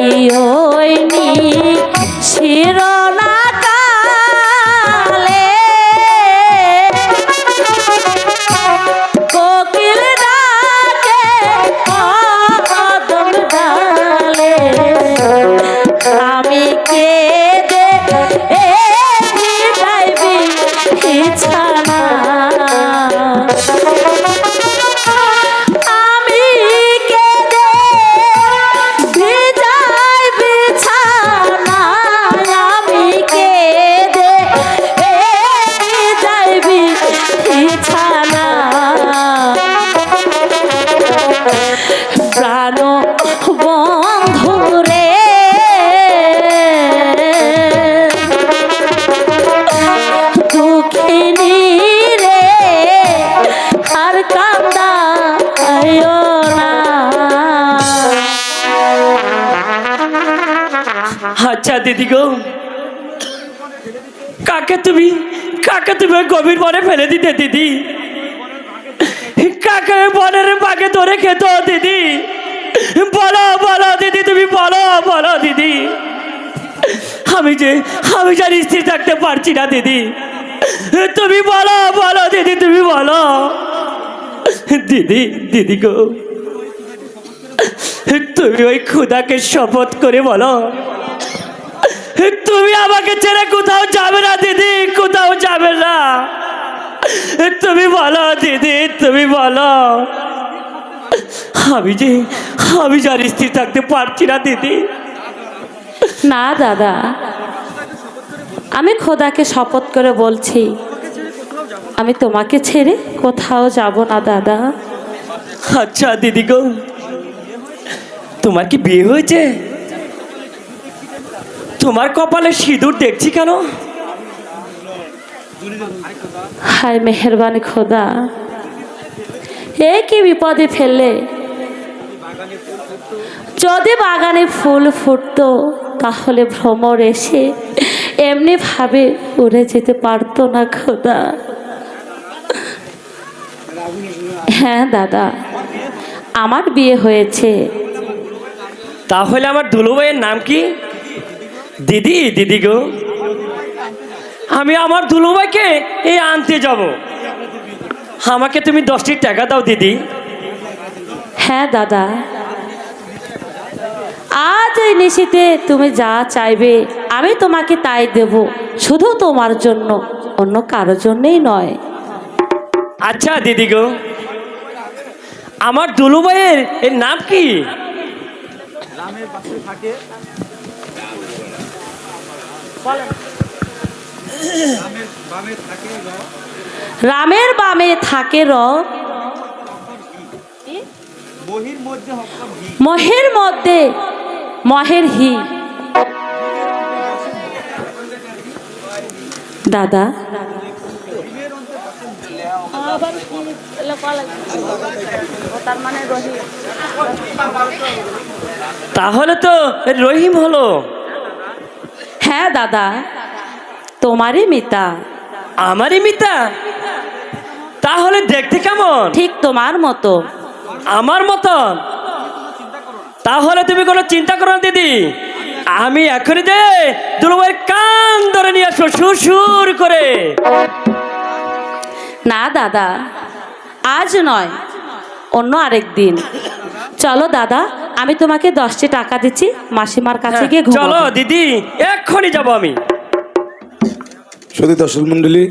ওই শিরোনা কালে কোকিল ডাকে কদম ডালে আমি কেঁদে যাইবি বিছানা প্রাণ বন্ধুরে দুঃখিনী রে আর কান্দায়ো না। আচ্ছা দিদি গো, কাকে তুমি গভীর বনে ফেলে দিতে দিদি? কাকে বনের বাঘে ধরে খেত দিদি? বলো দিদি, তুমি বলো দিদি। আমি যার স্ত্রী থাকতে পারছি না দিদি, তুমি বলো দিদি, তুমি বলো দিদি গো, তুমি ওই খুদাকে শপথ করে বলো তুমি আমাকে ছেড়ে কোথাও যাবে না দিদি, কোথাও যাবে না। তুমি বলো দিদি, তুমি বলো। আমি যার স্ত্রী থাকতে পারছি না দিদি। না দাদা, আমি খোদাকে শপথ করে বলছি আমি তোমাকে ছেড়ে কোথাও যাব না দাদা। আচ্ছা দিদি গো, তোমার কি বিয়ে হয়েছে? তোমার কপালে সিঁদুর দেখছি কেন? হায় মেহেরবানি খোদা, এ কি বিপদে ফেললে। যদি বাগানে ফুল ফুটতো তাহলে ভ্রমর এসে এমনি ভাবে উড়ে যেতে পারতো না খোদা। হ্যাঁ দাদা, আমার বিয়ে হয়েছে। তাহলে আমার দুলুভাইয়ের নাম কি? দিদি গো, আমি আমার দুলুভাইকে আনতে যাব। আমাকে তুমি 10টি টাকা দাও দিদি। হ্যাঁ দাদা, আজ এই নিশিতে তুমি যা চাইবে আমি তোমাকে তাই দেব, শুধু তোমার জন্য, অন্য কারোর জন্যই নয়। আচ্ছা দিদি গো, আমার দুলুভাইয়ের নাম কি? রামের বামে থাকে র, মহের মধ্যে মহের হি। দাদা তাহলে তো রহিম হলো। হ্যাঁ দাদা, তোমারই মিতা। আমারই মিতা? তাহলে দেখতে কেমন? ঠিক তোমার মতো। আমার মতন? তাহলে তুমি কোনো চিন্তা করো না দিদি, আমি এখনই দুলুভাইয়ের কান ধরে নিয়ে আসবো সুর করে। না দাদা, আজ নয়, অন্য আরেক দিন। চলো দাদা, আমি তোমাকে 10টি টাকা দিচ্ছি, মাসিমার কাছে গিয়ে ঘুমাবো। চলো দিদি, এক্ষুনি যাবো আমি। সত্যি দর্শক মন্ডলী,